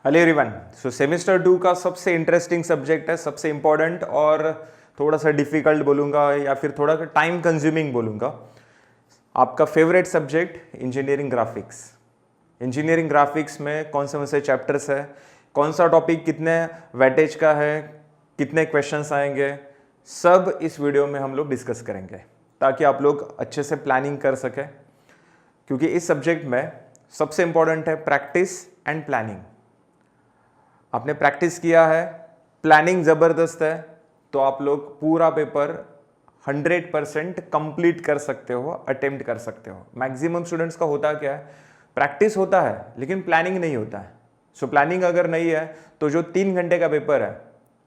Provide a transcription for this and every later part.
Hello everyone. सो semester 2 का सबसे interesting subject है, सबसे इम्पोर्टेंट और थोड़ा सा डिफिकल्ट बोलूँगा या फिर थोड़ा टाइम कंज्यूमिंग बोलूँगा। आपका favourite subject engineering graphics. Engineering graphics में कौन से चैप्टर्स है, कौन सा टॉपिक कितने वेटेज का है, कितने क्वेश्चंस आएंगे, सब इस वीडियो में हम लोग डिस्कस करेंगे ताकि आप लोग अच्छे से प्लानिंग कर सकें। क्योंकि इस सब्जेक्ट में सबसे इम्पोर्टेंट है प्रैक्टिस एंड प्लानिंग। आपने प्रैक्टिस किया है, प्लानिंग ज़बरदस्त है, तो आप लोग पूरा पेपर 100% कंप्लीट कर सकते हो, अटेम्प्ट कर सकते हो। मैक्सिमम स्टूडेंट्स का होता क्या है, प्रैक्टिस होता है लेकिन प्लानिंग नहीं होता है। सो प्लानिंग अगर नहीं है तो जो 3 घंटे का पेपर है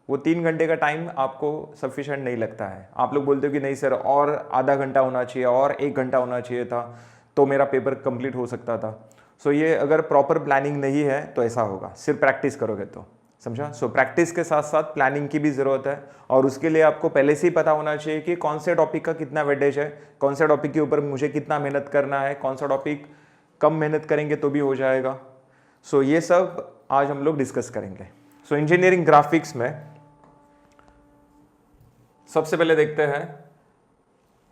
वो 3 घंटे का टाइम आपको सफिशिएंट नहीं लगता है। आप लोग बोलते हो कि नहीं सर और आधा घंटा होना चाहिए और 1 घंटा होना चाहिए था तो मेरा पेपर कंप्लीट हो सकता था। सो ये अगर प्रॉपर प्लानिंग नहीं है तो ऐसा होगा, सिर्फ प्रैक्टिस करोगे तो, समझा। सो प्रैक्टिस के साथ साथ प्लानिंग की भी ज़रूरत है और उसके लिए आपको पहले से ही पता होना चाहिए कि कौन से टॉपिक का कितना वेटेज है, कौन से टॉपिक के ऊपर मुझे कितना मेहनत करना है, कौन सा टॉपिक कम मेहनत करेंगे तो भी हो जाएगा। सो ये सब आज हम लोग डिस्कस करेंगे। सो इंजीनियरिंग ग्राफिक्स में सबसे पहले देखते हैं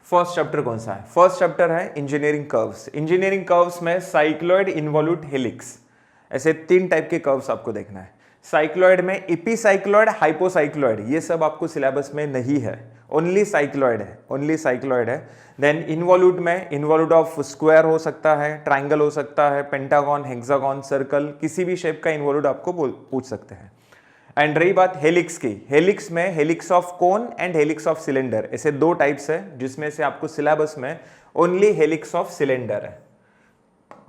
फर्स्ट चैप्टर कौन सा है। फर्स्ट चैप्टर है इंजीनियरिंग कर्व्स। इंजीनियरिंग कर्व्स में साइक्लॉइड, इन्वॉल्यूट, हेलिक्स, ऐसे 3 टाइप के कर्व्स आपको देखना है। साइक्लॉइड में एपिसाइक्लॉइड, हाइपोसाइक्लॉइड, ये सब आपको सिलेबस में नहीं है, ओनली साइक्लॉइड है, ओनली साइक्लॉइड है। देन इन्वॉल्यूट में इन्वॉल्यूट ऑफ स्क्वायर हो सकता है, ट्राइंगल हो सकता है, पेंटागन, हेक्सागन, सर्कल, किसी भी शेप का इन्वॉल्यूट आपको पूछ सकते हैं। एंड रही बात हेलिक्स की, हेलिक्स में helix of cone and helix of cylinder, ऐसे 2 टाइप्स है जिसमें से आपको सिलेबस में ओनली हेलिक्स ऑफ सिलेंडर है।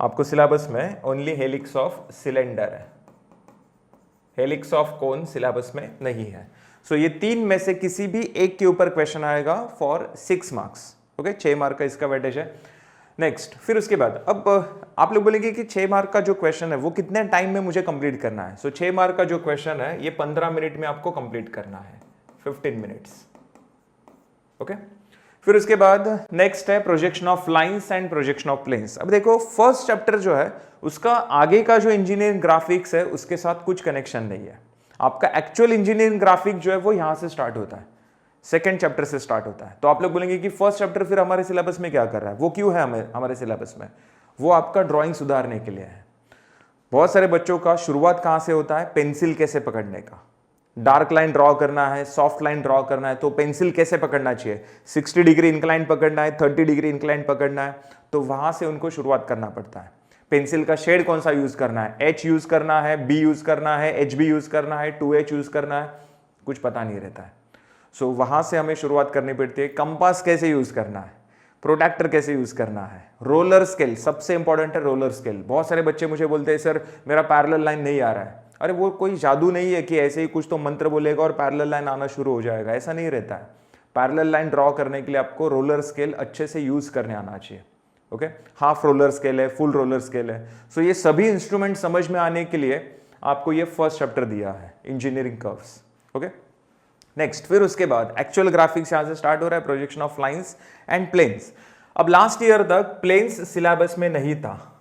आपको सिलेबस में ओनली हेलिक्स ऑफ सिलेंडर है, हेलिक्स ऑफ कोन सिलेबस में नहीं है। सो ये 3 में से किसी भी एक के ऊपर क्वेश्चन आएगा फॉर 6 मार्क्स। ओके, 6 मार्क का इसका वेटेज है। नेक्स्ट, फिर उसके बाद अब आप लोग बोलेंगे कि 6 मार्क का जो क्वेश्चन है वो कितने टाइम में मुझे कंप्लीट करना है। सो 6 मार्क का जो क्वेश्चन है ये 15 मिनट में आपको कंप्लीट करना है, 15 मिनट्स। ओके, फिर उसके बाद नेक्स्ट है projection of lines and projection of planes. अब देखो फर्स्ट चैप्टर जो है उसका आगे का जो इंजीनियरिंग ग्राफिक्स है उसके साथ कुछ कनेक्शन नहीं है। आपका एक्चुअल इंजीनियरिंग ग्राफिक जो है वो यहां से स्टार्ट होता है, सेकेंड चैप्टर से स्टार्ट होता है। तो आप लोग बोलेंगे कि फर्स्ट चैप्टर फिर हमारे सिलेबस में क्या कर रहा है, वो क्यों है हमारे सिलेबस में? वो आपका ड्राइंग सुधारने के लिए है। बहुत सारे बच्चों का शुरुआत कहां से होता है, पेंसिल कैसे पकड़ने का। डार्क लाइन ड्रॉ करना है, सॉफ्ट लाइन ड्रॉ करना है, तो पेंसिल कैसे पकड़ना चाहिए, 60 डिग्री इंक्लाइन पकड़ना है, 30 डिग्री इंक्लाइन पकड़ना है, तो वहां से उनको शुरुआत करना पड़ता है। पेंसिल का शेड कौन सा यूज करना है, एच यूज करना है, बी यूज करना है, एच बी यूज करना है, 2H यूज करना है, कुछ पता नहीं रहता है। सो वहां से हमें शुरुआत करनी पड़ती है। कंपास कैसे यूज करना है, प्रोट्रैक्टर कैसे यूज करना है, रोलर स्केल सबसे इंपॉर्टेंट है। रोलर स्केल, बहुत सारे बच्चे मुझे बोलते हैं सर मेरा पैरेलल लाइन नहीं आ रहा है। अरे वो कोई जादू नहीं है कि ऐसे ही कुछ तो मंत्र बोलेगा और पैरेलल लाइन आना शुरू हो जाएगा, ऐसा नहीं रहता है। पैरेलल लाइन ड्रॉ करने के लिए आपको रोलर स्केल अच्छे से यूज करने आना चाहिए। ओके, हाफ रोलर स्केल है, फुल रोलर स्केल है। सो ये सभी इंस्ट्रूमेंट समझ में आने के लिए आपको ये फर्स्ट चैप्टर दिया है, इंजीनियरिंग कर्व्स। ओके, नेक्स्ट, फिर उसके बाद एक्चुअल ग्राफिक्स यहां से स्टार्ट हो रहा है, projection of lines and planes. अब लास्ट ईयर तक प्लेन्स सिलेबस में नहीं था,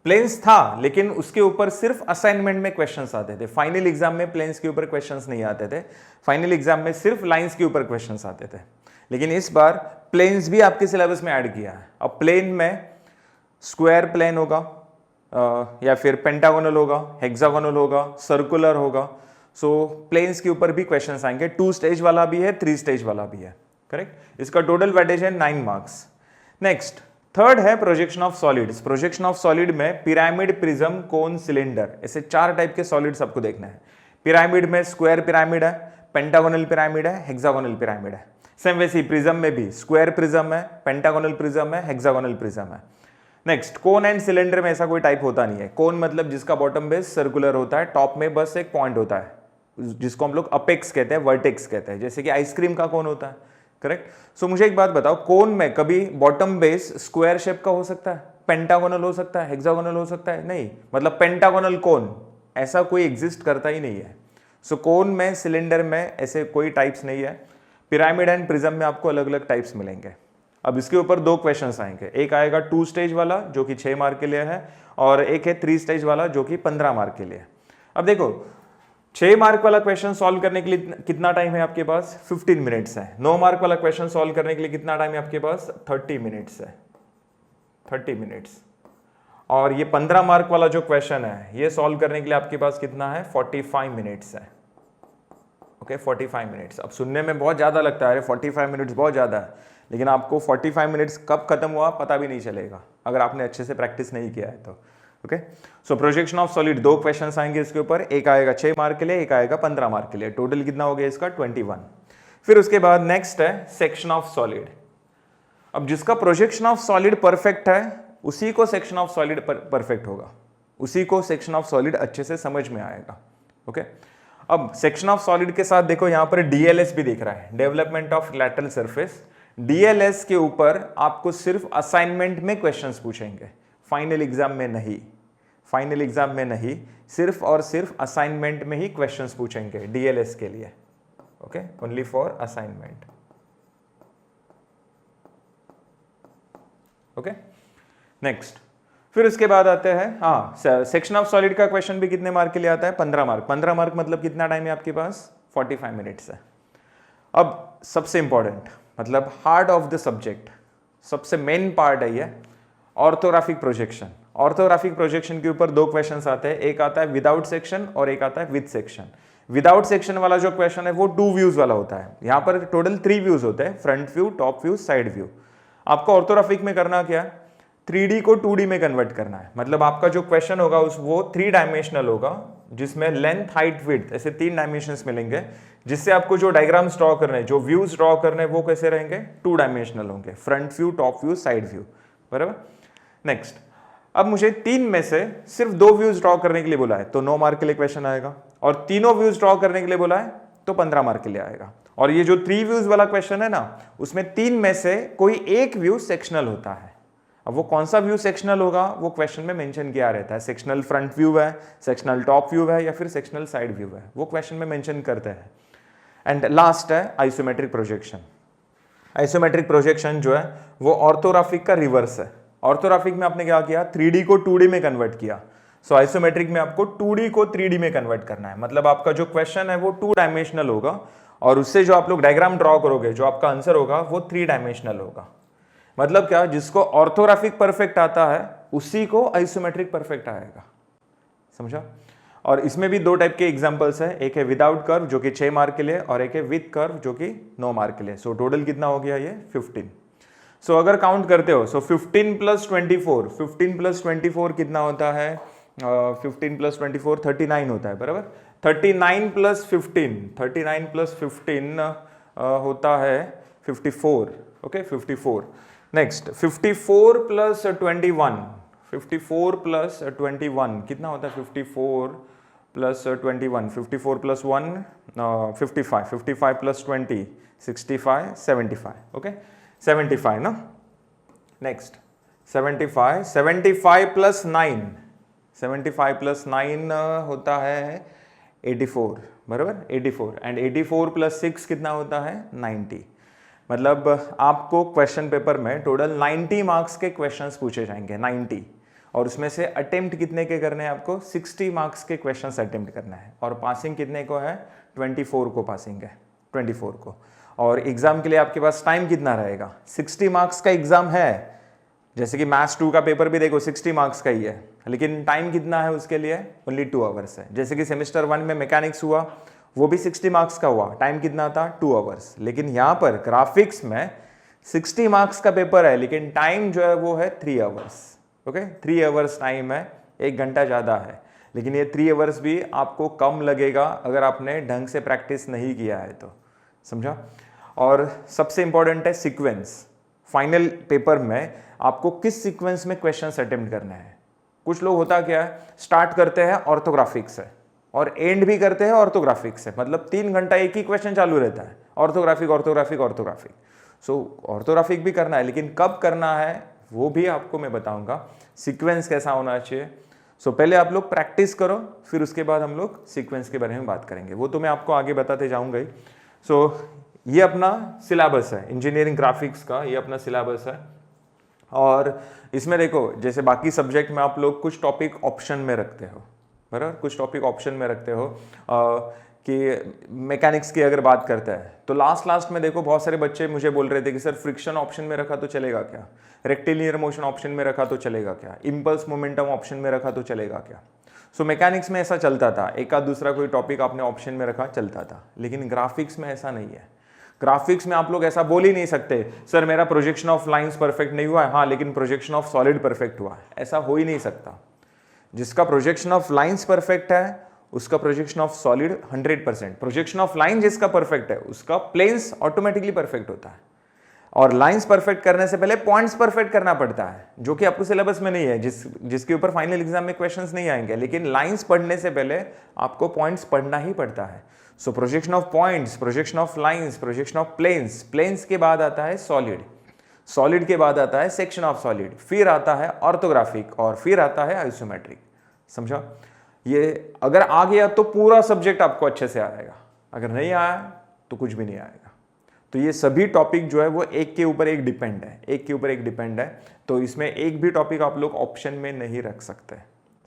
प्लेन्स था लेकिन उसके ऊपर सिर्फ असाइनमेंट में क्वेश्चंस आते थे। फाइनल एग्जाम में प्लेन्स के ऊपर क्वेश्चंस नहीं आते थे, फाइनल एग्जाम में सिर्फ लाइंस के ऊपर क्वेश्चंस आते थे। लेकिन इस बार प्लेन्स भी आपके सिलेबस में ऐड किया है। अब प्लेन में स्क्वायर प्लेन होगा या फिर पेंटागोनल होगा, हेक्सागोनल होगा, सर्कुलर होगा। सो प्लेन्स के ऊपर भी क्वेश्चंस आएंगे। 2 स्टेज वाला भी है, 3 स्टेज वाला भी है। करेक्ट, इसका टोटल वेटेज है 9 मार्क्स। नेक्स्ट, थर्ड है projection of solids. Projection of solid में पिरामिड, प्रिज्म, कोन, सिलेंडर, ऐसे 4 टाइप के सॉलिड्स आपको देखना है। पिरामिड में स्क्वायर पिरामिड है, पेंटागोनल पिरामिड है, हेक्सागोनल पिरामिड है। सेम वैसे ही प्रिज्म में भी स्क्वायर प्रिज्म है, पेंटागोनल प्रिज्म है, हेक्सागोनल प्रिज्म है। नेक्स्ट, कोन एंड सिलेंडर में ऐसा कोई टाइप होता नहीं है। कोन मतलब जिसका बॉटम बेस सर्कुलर होता है, टॉप में बस एक पॉइंट होता है जिसको हम लोग अपेक्स कहते हैं, वर्टेक्स कहते हैं, जैसे कि आइसक्रीम का कोन होता है। करेक्ट। सो मुझे एक बात बताओ, कोन में कभी बॉटम बेस स्क्वायर शेप का हो सकता है, पेंटागोनल हो सकता है, हेक्सागोनल हो सकता है? नहीं, मतलब पेंटागोनल कोन ऐसा कोई एग्जिस्ट करता ही नहीं है। सो कोन में, सिलेंडर में ऐसे कोई टाइप्स नहीं है। पिरामिड एंड प्रिज्म में आपको अलग अलग टाइप्स मिलेंगे। अब इसके ऊपर 2 क्वेश्चंस आएंगे, एक आएगा 2 स्टेज वाला जो कि 6 मार्क के लिए है और एक है 3 स्टेज वाला जो कि 15 मार्क के लिए है। अब देखो 6 मार्क वाला क्वेश्चन सॉल्व करने के लिए कितना टाइम है आपके पास? 15 मिनट्स है। 9 मार्क वाला क्वेश्चन सॉल्व करने के लिए कितना टाइम है आपके पास? 30 मिनट्स है, 30 मिनट्स। और ये 15 मार्क वाला जो क्वेश्चन है ये सॉल्व करने के लिए आपके पास कितना है? 45 मिनट्स है। Okay 45 minutes. अब सुनने में बहुत ज़्यादा लगता है, अरे 45 मिनट्स बहुत ज़्यादा है, लेकिन आपको 45 मिनट्स कब खत्म हुआ पता भी नहीं चलेगा अगर आपने अच्छे से प्रैक्टिस नहीं किया है तो। Okay so projection of solid 2 question आएंगे इसके ऊपर, एक आएगा 6 मार्क के लिए, एक आएगा 15 मार्क के लिए। टोटल कितना हो गया इसका? 21। फिर उसके बाद नेक्स्ट है सेक्शन ऑफ सॉलिड। अब जिसका प्रोजेक्शन ऑफ सॉलिड परफेक्ट है उसी को सेक्शन ऑफ सॉलिड परफेक्ट होगा, उसी को सेक्शन ऑफ सॉलिड अच्छे से समझ में आएगा। ओके अब सेक्शन ऑफ सॉलिड के साथ देखो यहां पर डीएलएस भी दिख रहा है, development of lateral surface. DLS के ऊपर आपको सिर्फ असाइनमेंट में क्वेश्चंस पूछेंगे, फाइनल एग्जाम में नहीं, फाइनल एग्जाम में नहीं, सिर्फ और सिर्फ असाइनमेंट में ही क्वेश्चंस पूछेंगे डीएलएस के लिए। Okay only for assignment. Okay next फिर उसके बाद आते हैं सेक्शन ऑफ सॉलिड का क्वेश्चन भी कितने मार्क के लिए आता है? 15 मार्क। 15 मार्क मतलब कितना टाइम है आपके पास? 45 मिनट्स है। अब सबसे इंपॉर्टेंट मतलब हार्ट ऑफ द सब्जेक्ट, सबसे मेन पार्ट है ये ऑर्थोग्राफिक प्रोजेक्शन। ऑर्थोग्राफिक प्रोजेक्शन के ऊपर 2 क्वेश्चंस आते हैं, एक आता है विदाउट सेक्शन और एक आता है विद सेक्शन। विदाउट सेक्शन वाला जो क्वेश्चन है वो 2 व्यूज वाला होता है। यहां पर टोटल 3 व्यूज होते हैं, front view, top view, side view. आपको ऑर्थोग्राफिक में करना क्या है? 3D को 2D में कन्वर्ट करना है। मतलब आपका जो क्वेश्चन होगा वो 3 डायमेंशनल होगा, जिसमें लेंथ, हाइट, विड्थ ऐसे 3 डायमेंशंस मिलेंगे, जिससे आपको जो डायग्राम्स ड्रॉ करने, जो व्यूज ड्रॉ करने वो कैसे रहेंगे? 2 डायमेंशनल होंगे, front view, top view, side view. बराबर। नेक्स्ट अब मुझे 3 में से सिर्फ 2 व्यूज ड्रॉ करने के लिए बोला है तो 9 मार्क के लिए क्वेश्चन आएगा, और तीनों व्यूज ड्रॉ करने के लिए बोला है तो 15 मार्क के लिए आएगा। और ये जो 3 व्यूज वाला क्वेश्चन है ना, उसमें 3 में से कोई एक व्यू सेक्शनल होता है। अब वो कौन सा व्यू सेक्शनल होगा वो क्वेश्चन में मेंशन किया रहता है, सेक्शनल फ्रंट व्यू है, सेक्शनल टॉप व्यू है या फिर सेक्शनल साइड व्यू है, वो क्वेश्चन में मेंशन करते हैं। एंड लास्ट है आइसोमेट्रिक प्रोजेक्शन। आइसोमेट्रिक प्रोजेक्शन जो है वो ऑर्थोग्राफिक का रिवर्स है। ऑर्थोग्राफिक में आपने क्या किया? 3D को 2D में कन्वर्ट किया। सो आइसोमेट्रिक में आपको 2D को 3D में कन्वर्ट करना है। मतलब आपका जो क्वेश्चन है वो 2 डायमेंशनल होगा, और उससे जो आप लोग डायग्राम ड्रॉ करोगे, जो आपका आंसर होगा वो 3 डायमेंशनल होगा। मतलब क्या? जिसको ऑर्थोग्राफिक परफेक्ट आता है उसी को आइसोमेट्रिक परफेक्ट आएगा। समझा? और इसमें भी 2 टाइप के एग्जांपल्स है, एक है विदाउट कर्व जो कि 6 मार्क के लिए, और एक है विद कर्व जो कि 9 मार्क के लिए। सो टोटल कितना हो गया? ये 15। सो अगर काउंट करते हो, सो 15 + 24, 15 + 24 कितना होता है? 15 + 24 39 होता है। बराबर। 39 + 15, 39 + 15 होता है 54। ओके 54। नेक्स्ट 54 + 21, 54 + 21 कितना होता है? 54 + 21, 54 + 1 55, 55 + 20 65, 75। ओके 75 ना। नेक्स्ट 75, 75 + 9, 75 + 9 होता है 84। बराबर 84। एंड 84 + 6 कितना होता है? 90। मतलब आपको क्वेश्चन पेपर में टोटल 90 मार्क्स के क्वेश्चंस पूछे जाएंगे, 90। और उसमें से अटेम्प्ट कितने के करने हैं आपको? 60 मार्क्स के क्वेश्चंस अटेम्प्ट करना है। और पासिंग कितने को है? 24 को पासिंग है, 24 को। और एग्जाम के लिए आपके पास टाइम कितना रहेगा? 60 मार्क्स का एग्जाम है। जैसे कि मैथ्स 2 का पेपर भी देखो 60 मार्क्स का ही है, लेकिन टाइम कितना है उसके लिए? ओनली 2 आवर्स है। जैसे कि सेमेस्टर 1 में मैकेनिक्स हुआ, वो भी 60 मार्क्स का हुआ, टाइम कितना था? 2 आवर्स। लेकिन यहाँ पर ग्राफिक्स में 60 मार्क्स का पेपर है, लेकिन टाइम जो है वो है 3 आवर्स। ओके 3 आवर्स टाइम है, 1 घंटा ज़्यादा है। लेकिन ये 3 आवर्स भी आपको कम लगेगा अगर आपने ढंग से प्रैक्टिस नहीं किया है तो। समझा? और सबसे इंपॉर्टेंट है सीक्वेंस। फाइनल पेपर में आपको किस सीक्वेंस में क्वेश्चंस अटेम्प्ट करने हैं। कुछ लोग होता क्या है, स्टार्ट करते हैं ऑर्थोग्राफिक से और एंड भी करते हैं ऑर्थोग्राफिक से, मतलब 3 घंटा एक ही क्वेश्चन चालू रहता है, ऑर्थोग्राफिक ऑर्थोग्राफिक ऑर्थोग्राफिक। सो ऑर्थोग्राफिक भी करना है, लेकिन कब करना है वो भी आपको मैं बताऊंगा, सीक्वेंस कैसा होना चाहिए। सो पहले आप लोग प्रैक्टिस करो, फिर उसके बाद हम लोग सीक्वेंस के बारे में बात करेंगे, वो तो मैं आपको आगे बताते जाऊंगा ही। सो ये अपना सिलेबस है इंजीनियरिंग ग्राफिक्स का, ये अपना सिलेबस है। और इसमें देखो जैसे बाकी सब्जेक्ट में आप लोग कुछ टॉपिक ऑप्शन में रखते हो, बराबर। कुछ टॉपिक ऑप्शन में रखते हो कि मैकेनिक्स की अगर बात करते हैं तो लास्ट में देखो बहुत सारे बच्चे मुझे बोल रहे थे कि सर फ्रिक्शन ऑप्शन में रखा तो चलेगा क्या, रेक्टिलिनियर मोशन ऑप्शन में रखा तो चलेगा क्या, इंपल्स मोमेंटम ऑप्शन में रखा तो चलेगा क्या। सो मैकेनिक्स में ऐसा चलता था, एक आध दूसरा कोई टॉपिक आपने ऑप्शन में रखा चलता था, लेकिन ग्राफिक्स में ऐसा नहीं है। ग्राफिक्स में आप लोग ऐसा बोल ही नहीं सकते सर मेरा प्रोजेक्शन ऑफ लाइंस परफेक्ट नहीं हुआ है, हाँ लेकिन प्रोजेक्शन ऑफ सॉलिड परफेक्ट हुआ है, ऐसा हो ही नहीं सकता। जिसका प्रोजेक्शन ऑफ लाइंस परफेक्ट है उसका projection of solid 100%, projection of line जिसका परफेक्ट है उसका प्लेन्स ऑटोमेटिकली परफेक्ट होता है। और लाइंस परफेक्ट करने से पहले पॉइंट्स परफेक्ट करना पड़ता है, जो कि आपको सिलेबस में नहीं है, जिसके ऊपर फाइनल एग्जाम में क्वेश्चंस नहीं आएंगे, लेकिन लाइंस पढ़ने से पहले आपको पॉइंट्स पढ़ना ही पड़ता है। So projection of points, projection of lines, projection of planes, planes के बाद आता है सॉलिड, सॉलिड के बाद आता है सेक्शन ऑफ सॉलिड, फिर आता है ऑर्थोग्राफिक और फिर आता है आइसोमेट्रिक। समझा? ये अगर आ गया तो पूरा सब्जेक्ट आपको अच्छे से आएगा, अगर नहीं आया तो कुछ भी नहीं आएगा। तो ये सभी टॉपिक जो है वो एक के ऊपर एक डिपेंड है, एक के ऊपर एक डिपेंड है। तो इसमें एक भी टॉपिक आप लोग ऑप्शन में नहीं रख सकते।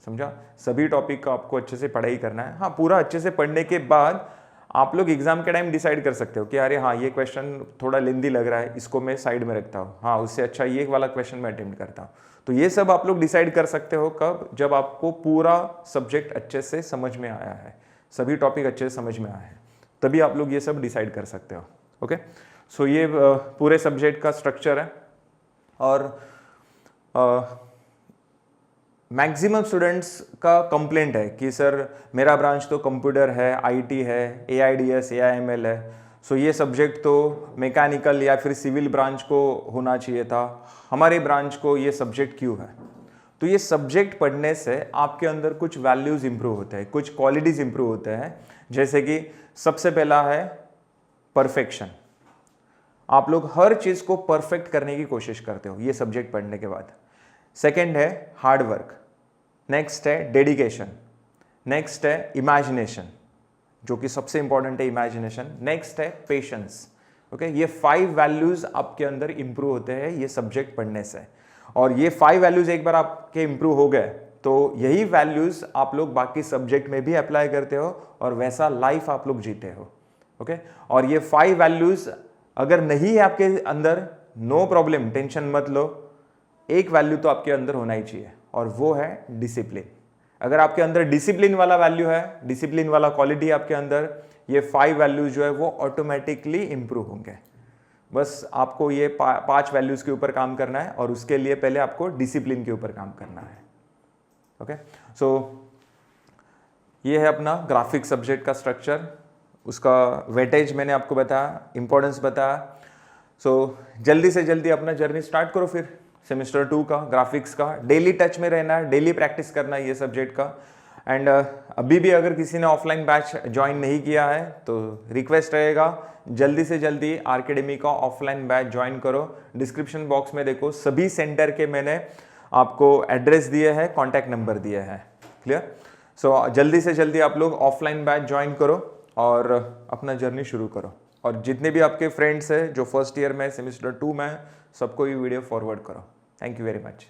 समझा? सभी टॉपिक का आपको अच्छे से पढ़ाई करना है। हाँ, पूरा अच्छे से पढ़ने के बाद आप लोग एग्जाम के टाइम डिसाइड कर सकते हो कि अरे हाँ ये क्वेश्चन थोड़ा लेंदी लग रहा है, इसको मैं साइड में रखता हूँ, हाँ उससे अच्छा ये वाला क्वेश्चन मैं अटेम्प्ट करता हूँ। तो ये सब आप लोग डिसाइड कर सकते हो कब, जब आपको पूरा सब्जेक्ट अच्छे से समझ में आया है, सभी टॉपिक अच्छे से समझ में आया है, तभी आप लोग ये सब डिसाइड कर सकते हो। ओके, सो ये पूरे सब्जेक्ट का स्ट्रक्चर है। और मैक्सिमम स्टूडेंट्स का कंप्लेंट है कि सर मेरा ब्रांच तो कंप्यूटर है, आईटी है, एआईडीएस, एआईएमएल है, सो ये सब्जेक्ट तो मैकेनिकल या फिर सिविल ब्रांच को होना चाहिए था, हमारे ब्रांच को ये सब्जेक्ट क्यों है। तो ये सब्जेक्ट पढ़ने से आपके अंदर कुछ वैल्यूज इंप्रूव होते हैं, कुछ क्वालिटीज इंप्रूव होते हैं। जैसे कि सबसे पहला है परफेक्शन, आप लोग हर चीज को परफेक्ट करने की कोशिश करते हो ये सब्जेक्ट पढ़ने के बाद। सेकंड है हार्ड वर्क, नेक्स्ट है डेडिकेशन, नेक्स्ट है इमेजिनेशन, जो कि सबसे इंपॉर्टेंट है इमेजिनेशन, नेक्स्ट है पेशेंस। ओके, ये 5 वैल्यूज आपके अंदर इंप्रूव होते हैं ये सब्जेक्ट पढ़ने से। और ये 5 वैल्यूज एक बार आपके इंप्रूव हो गए तो यही वैल्यूज आप लोग बाकी सब्जेक्ट में भी अप्लाई करते हो और वैसा लाइफ आप लोग जीते हो। ओके, और ये 5 वैल्यूज अगर नहीं है आपके अंदर, नो प्रॉब्लम, टेंशन मत लो, एक वैल्यू तो आपके अंदर होना ही चाहिए और वो है डिसिप्लिन। अगर आपके अंदर डिसिप्लिन वाला वैल्यू है, डिसिप्लिन वाला क्वालिटी आपके अंदर, ये 5 वैल्यूज जो है वो ऑटोमेटिकली इंप्रूव होंगे। बस आपको ये 5 वैल्यूज के ऊपर काम करना है और उसके लिए पहले आपको डिसिप्लिन के ऊपर काम करना है। ओके, सो ये है अपना ग्राफिक सब्जेक्ट का स्ट्रक्चर, उसका वेटेज मैंने आपको बताया, इंपॉर्टेंस बताया। सो जल्दी से जल्दी अपना जर्नी स्टार्ट करो फिर सेमेस्टर 2 का ग्राफिक्स का, डेली टच में रहना है, डेली प्रैक्टिस करना है ये सब्जेक्ट का। एंड अभी भी अगर किसी ने ऑफलाइन बैच ज्वाइन नहीं किया है तो रिक्वेस्ट रहेगा जल्दी से जल्दी आरकेडमी का ऑफलाइन बैच ज्वाइन करो। डिस्क्रिप्शन बॉक्स में देखो सभी सेंटर के मैंने आपको एड्रेस दिए हैं, कॉन्टैक्ट नंबर दिए हैं। क्लियर? सो जल्दी से जल्दी आप लोग ऑफलाइन बैच ज्वाइन करो और अपना जर्नी शुरू करो। और जितने भी आपके फ्रेंड्स हैं जो फर्स्ट ईयर में, सेमेस्टर 2 में, सबको ये वीडियो फॉरवर्ड करो। Thank you very much.